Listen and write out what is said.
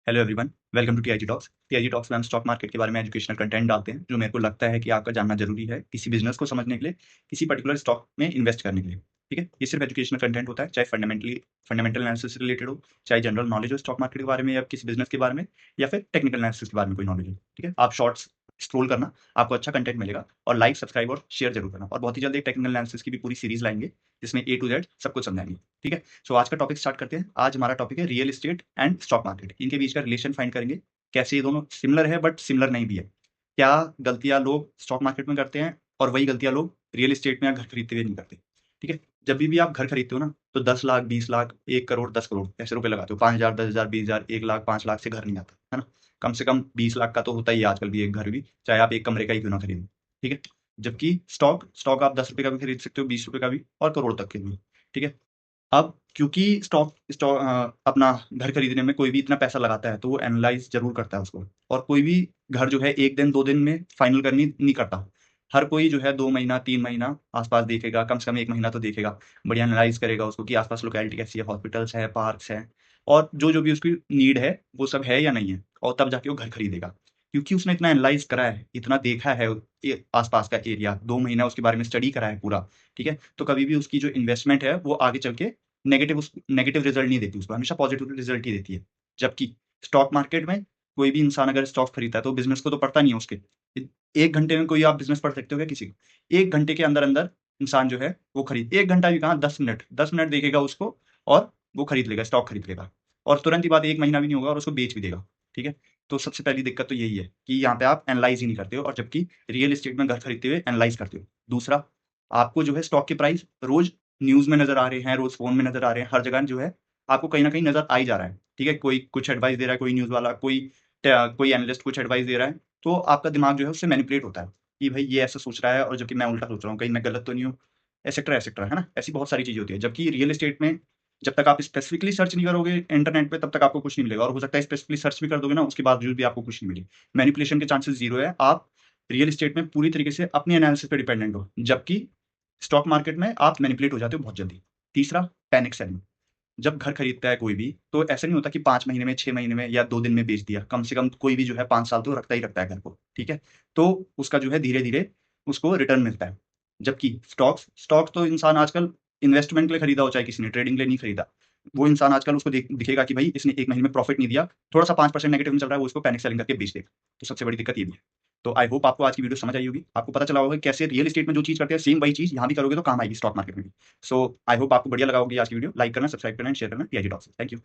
Hello everyone, welcome to TIG talks. TIG talks में हम stock market के बारे में एजुकेशनल कंटेंट डालते हैं जो मेरे को लगता है कि आपका जानना जरूरी है किसी बिजनेस को समझने के लिए, किसी पर्टिकुलर स्टॉक में इन्वेस्ट करने के लिए। ठीक है, ये सिर्फ एजुकेशनल कंटेंट होता है, चाहे फंडामेंटल एनालिसिस से रिलेटेड हो, चाहे जनरल नॉलेज हो स्टॉक मार्केट के बारे में या किसी बिजनेस के बारे में, या फिर टेक्निकल एनालिसिस के बारे में कोई नॉलेज हो। ठीक है, आप शॉर्ट्स स्क्रॉल करना, आपको अच्छा कंटेंट मिलेगा, और लाइक, सब्सक्राइब और शेयर जरूर करना। और बहुत ही जल्द एक टेक्निकल एनालिसिस की भी पूरी सीरीज लाएंगे जिसमें ए टू जेड सब कुछ समझाएंगे। ठीक है, सो आज का टॉपिक स्टार्ट करते हैं। आज हमारा टॉपिक है real estate and stock market. इनके बीच का रिलेशन फाइंड करेंगे, कैसे ये दोनों सिमिलर है बट सिमिलर नहीं भी है। क्या गलतियां लोग स्टॉक मार्केट में करते हैं और वही गलतियां लोग रियल एस्टेट में या घर खरीदते हुए नहीं करते। ठीक है, जब भी आप घर खरीदते हो ना, तो 10 लाख, 20 लाख, 1 करोड़, 10 करोड़ ऐसे रुपए लगाते हो। 5,000, 10,000, 20,000, 1 लाख, 5 लाख से घर नहीं आता है ना। कम से कम 20 लाख का तो होता ही है आजकल भी एक घर भी, चाहे आप एक कमरे का ही क्यों ना खरीदो। ठीक है, जबकि स्टॉक स्टॉक आप 10 रुपए का भी खरीद सकते हो, 20 रुपए का भी, और करोड़ तक के भी। ठीक है, अब क्योंकि स्टॉक स्टॉक अपना घर खरीदने में कोई भी इतना पैसा लगाता है तो वो एनालाइज जरूर करता है उसको। और कोई भी घर जो है एक दिन दो दिन में फाइनल करनी नहीं करता। हर कोई जो है 2 महीना 3 महीना आसपास देखेगा, कम से कम 1 महीना तो देखेगा। बढ़िया एनालाइज करेगा उसको कि आसपास लोकेलिटी कैसी है, हॉस्पिटल्स है, पार्क्स है, और जो जो भी उसकी नीड है वो सब है या नहीं है, और तब जाके वो घर खरीदेगा। क्योंकि उसने इतना एनालाइज करा है, इतना देखा है आसपास का एरिया, 2 महीना उसके बारे में स्टडी करा है पूरा। ठीक है, तो कभी भी उसकी जो इन्वेस्टमेंट है वो आगे चल के नेगेटिव रिजल्ट नहीं देती, उसको हमेशा पॉजिटिव रिजल्ट ही देती है। जबकि स्टॉक मार्केट में कोई भी इंसान अगर स्टॉक खरीदता है तो बिजनेस को तो पढ़ता नहीं है उसके। 1 घंटे में कोई आप बिजनेस पढ़ सकते हो क्या किसी को? 1 घंटे के अंदर अंदर इंसान जो है वो खरीद, 1 घंटा भी कहाँ, 10 मिनट, 10 मिनट देखेगा उसको और वो खरीद लेगा, स्टॉक खरीद लेगा। और तुरंत ही बात, 1 महीना भी नहीं होगा और उसको बेच भी देगा। ठीक है, तो सबसे पहली दिक्कत तो यही है कि यहाँ पे आप एनालाइज ही नहीं करते हो, और जबकि रियल एस्टेट में घर खरीदते हुए एनालाइज करते हो। दूसरा, आपको जो है स्टॉक के प्राइस रोज न्यूज़ में नज़र आ रहे हैं, रोज़ फ़ोन में नज़र आ रहे हैं, हर जगह जो है आपको कहीं न कहीं नज़र आ ही जा रहा है। ठीक है? कोई कुछ एडवाइस दे रहा है, कोई न्यूज़ वाला, कोई एनालिस्ट कुछ एडवाइस दे रहा है, तो आपका दिमाग जो है उससे मैनिपुलेट होता है कि भई ये ऐसा सोच रहा है और जबकि मैं उल्टा सोच रहा हूँ, कहीं मैं गलत तो नहीं हूँ, एटसेट्रा, एटसेट्रा, है ना? ऐसी बहुत सारी चीज़ें होती हैं। जबकि रियल एस्टेट में जब तक आप स्पेसिफिकली सर्च नहीं करोगे इंटरनेट पे, तब तक आपको कुछ नहीं मिलेगा, और हो सकता है स्पेसिफिकली सर्च भी कर दोगे ना, उसके बावजूद भी आपको कुछ नहीं मिले। मैनिपुलेशन के चांसेस ज़ीरो है। आप रियल एस्टेट में पूरी तरीके से अपनी एनालिसिस पे डिपेंडेंट हो, जबकि स्टॉक मार्केट में आप मैनिपुलेट हो जाते हो बहुत जल्दी। तीसरा, पैनिक सेलिंग। जब घर खरीदता है कोई भी, तो ऐसा नहीं होता कि 5 महीने में, 6 महीने में या 2 दिन में बेच दिया। कम से कम कोई भी जो है 5 साल तो रखता ही रखता है घर को। ठीक है? तो उसका जो है धीरे-धीरे उसको रिटर्न मिलता है। जबकि स्टॉक्स तो इंसान आजकल इन्वेस्टमेंट के लिए खरीदा हो, चाहे किसी ने ट्रेडिंग के लिए नहीं खरीदा। वो इंसान आजकल उसको दिखेगा कि भाई इसने 1 महीने में प्रॉफिट नहीं दिया, थोड़ा-सा 5% नेगेटिव में चल रहा है, वो इसको पैनिक सेलिंग करके बेच देगा। तो सबसे बड़ी दिक्कत ये भी है। तो आई होप आपको आज की वीडियो समझ आई होगी। आपको पता चला होगा कि कैसे रियल एस्टेट में जो चीज़ करते हैं सेम वही चीज़ यहाँ भी करोगे तो काम आएगी स्टॉक मार्केट में भी। सो आई होप आपको बढ़िया लगा होगी आज की वीडियो। लाइक करना, सब्सक्राइब करना एंड शेयर करना टीआईजी टॉक्स। Thank you.